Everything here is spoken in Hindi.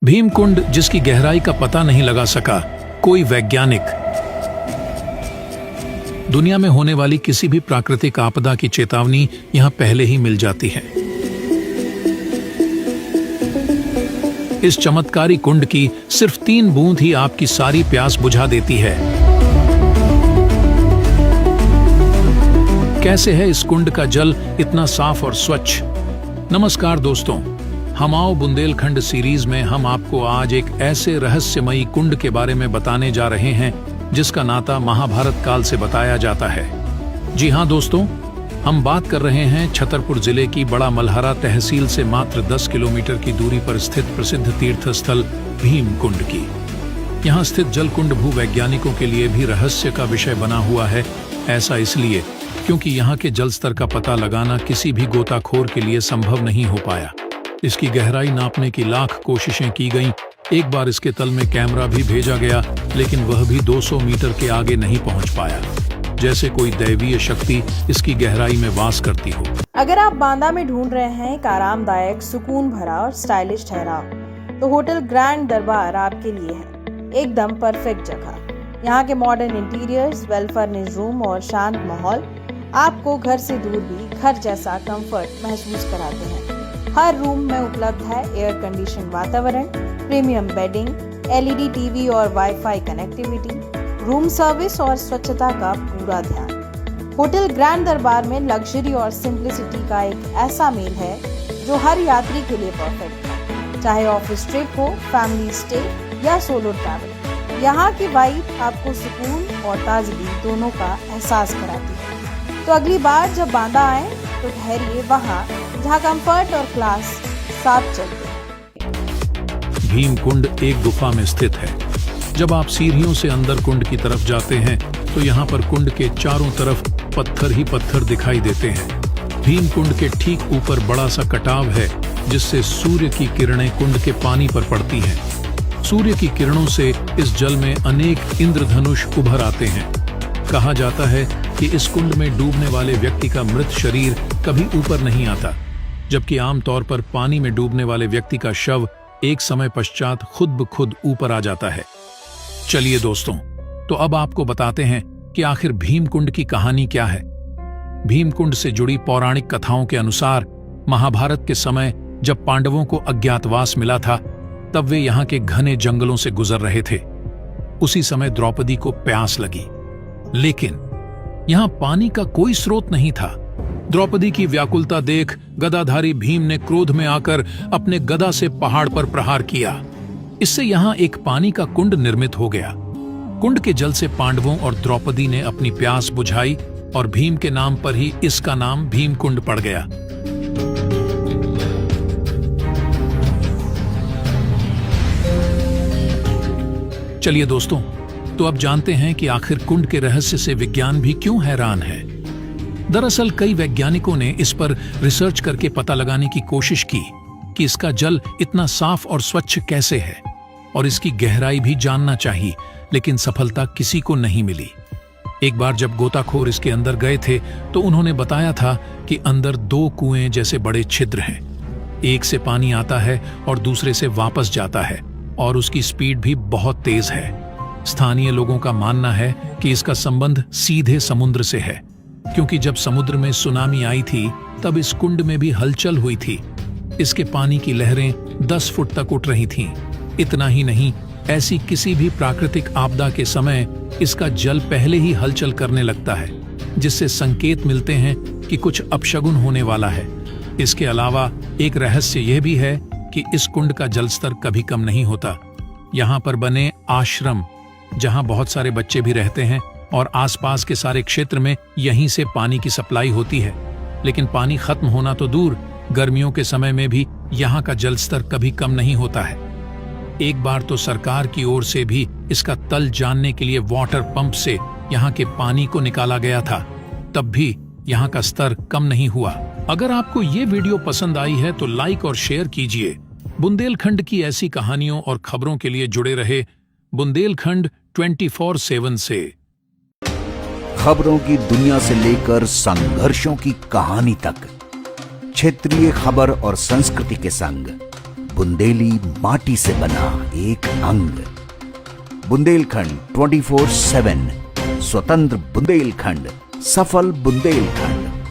भीमकुंड जिसकी गहराई का पता नहीं लगा सका कोई वैज्ञानिक। दुनिया में होने वाली किसी भी प्राकृतिक आपदा की चेतावनी यहां पहले ही मिल जाती है। इस चमत्कारी कुंड की सिर्फ 3 बूंद ही आपकी सारी प्यास बुझा देती है। कैसे है इस कुंड का जल इतना साफ और स्वच्छ? नमस्कार दोस्तों, हम आओ बुंदेलखंड सीरीज में हम आपको आज एक ऐसे रहस्यमयी कुंड के बारे में बताने जा रहे हैं जिसका नाता महाभारत काल से बताया जाता है। जी हाँ दोस्तों, हम बात कर रहे हैं छतरपुर जिले की बड़ा मलहरा तहसील से मात्र 10 किलोमीटर की दूरी पर स्थित प्रसिद्ध तीर्थ स्थल भीमकुंड की। यहाँ स्थित जलकुंड भूवैज्ञानिकों के लिए भी रहस्य का विषय बना हुआ है। ऐसा इसलिए क्योंकि यहाँ के जल स्तर का पता लगाना किसी भी गोताखोर के लिए संभव नहीं हो पाया। इसकी गहराई नापने की लाख कोशिशें की गईं। एक बार इसके तल में कैमरा भी भेजा गया, लेकिन वह भी 200 मीटर के आगे नहीं पहुंच पाया। जैसे कोई दैवीय शक्ति इसकी गहराई में वास करती हो। अगर आप बांदा में ढूंढ रहे हैं एक आरामदायक, सुकून भरा और स्टाइलिश ठहराव, तो होटल ग्रैंड दरबार आपके लिए है एकदम परफेक्ट जगह। यहाँ के modern interiors, well furnished room और शांत माहौल आपको घर से दूर भी घर जैसा कंफर्ट महसूस कराते हैं। हर रूम में उपलब्ध है एयर कंडीशन वातावरण, प्रीमियम बेडिंग, LED टीवी और वाईफाई कनेक्टिविटी, रूम सर्विस और स्वच्छता का पूरा ध्यान। होटल ग्रैंड दरबार में लग्जरी और सिंप्लिसिटी का एक ऐसा मेल है जो हर यात्री के लिए परफेक्ट है, चाहे ऑफिस ट्रिप हो, फैमिली स्टे या सोलो ट्रैवल। यहाँ की वाइब आपको सुकून और ताजगी दोनों का एहसास कराती है। तो अगली बार जब बांदा आए तो ठहरिए वहाँ जहाँ कंफर्ट और क्लास साथ चलते हैं। भीमकुंड एक गुफा में स्थित है। जब आप सीढ़ियों से अंदर कुंड की तरफ जाते हैं तो यहाँ पर कुंड के चारों तरफ पत्थर ही पत्थर दिखाई देते हैं। भीमकुंड के ठीक ऊपर बड़ा सा कटाव है जिससे सूर्य की किरणें कुंड के पानी पर पड़ती हैं। सूर्य की किरणों से इस जल में अनेक इंद्रधनुष उभर आते हैं। कहा जाता है कि इस कुंड में डूबने वाले व्यक्ति का मृत शरीर कभी ऊपर नहीं आता, जबकि आमतौर पर पानी में डूबने वाले व्यक्ति का शव एक समय पश्चात खुद ब खुद ऊपर आ जाता है। चलिए दोस्तों, तो अब आपको बताते हैं कि आखिर भीमकुंड की कहानी क्या है। भीमकुंड से जुड़ी पौराणिक कथाओं के अनुसार महाभारत के समय जब पांडवों को अज्ञातवास मिला था, तब वे यहाँ के घने जंगलों से गुजर रहे थे। उसी समय द्रौपदी को प्यास लगी, लेकिन यहाँ पानी का कोई स्रोत नहीं था। द्रौपदी की व्याकुलता देख गदाधारी भीम ने क्रोध में आकर अपने गदा से पहाड़ पर प्रहार किया। इससे यहाँ एक पानी का कुंड निर्मित हो गया। कुंड के जल से पांडवों और द्रौपदी ने अपनी प्यास बुझाई और भीम के नाम पर ही इसका नाम भीमकुंड पड़ गया। चलिए दोस्तों, तो अब जानते हैं कि आखिर कुंड के रहस्य से विज्ञान भी क्यों हैरान है। दरअसल कई वैज्ञानिकों ने इस पर रिसर्च करके पता लगाने की कोशिश की कि इसका जल इतना साफ और स्वच्छ कैसे है, और इसकी गहराई भी जानना चाहिए, लेकिन सफलता किसी को नहीं मिली। एक बार जब गोताखोर इसके अंदर गए थे तो उन्होंने बताया था कि अंदर 2 कुएं जैसे बड़े छिद्र हैं। एक से पानी आता है और दूसरे से वापस जाता है, और उसकी स्पीड भी बहुत तेज है। स्थानीय लोगों का मानना है कि इसका संबंध सीधे समुद्र से है, क्योंकि जब समुद्र में सुनामी आई थी तब इस कुंड में भी हलचल हुई थी। इसके पानी की लहरें 10 फुट तक उठ रही थीं। इतना ही नहीं, ऐसी किसी भी प्राकृतिक आपदा के समय इसका जल पहले ही हलचल करने लगता है, जिससे संकेत मिलते हैं कि कुछ अपशगुन होने वाला है। इसके अलावा एक रहस्य यह भी है कि इस कुंड का जलस्तर कभी कम नहीं होता। यहाँ पर बने आश्रम, जहाँ बहुत सारे बच्चे भी रहते हैं, और आसपास के सारे क्षेत्र में यहीं से पानी की सप्लाई होती है। लेकिन पानी खत्म होना तो दूर, गर्मियों के समय में भी यहाँ का जलस्तर कभी कम नहीं होता है। एक बार तो सरकार की ओर से भी इसका तल जानने के लिए वाटर पंप से यहाँ के पानी को निकाला गया था, तब भी यहाँ का स्तर कम नहीं हुआ। अगर आपको ये वीडियो पसंद आई है तो लाइक और शेयर कीजिए। बुंदेलखंड की ऐसी कहानियों और खबरों के लिए जुड़े रहे बुंदेलखंड 24/7 से। खबरों की दुनिया से लेकर संघर्षों की कहानी तक, क्षेत्रीय खबर और संस्कृति के संग बुंदेली माटी से बना एक अंग। बुंदेलखंड 24/7, स्वतंत्र बुंदेलखंड, सफल बुंदेलखंड।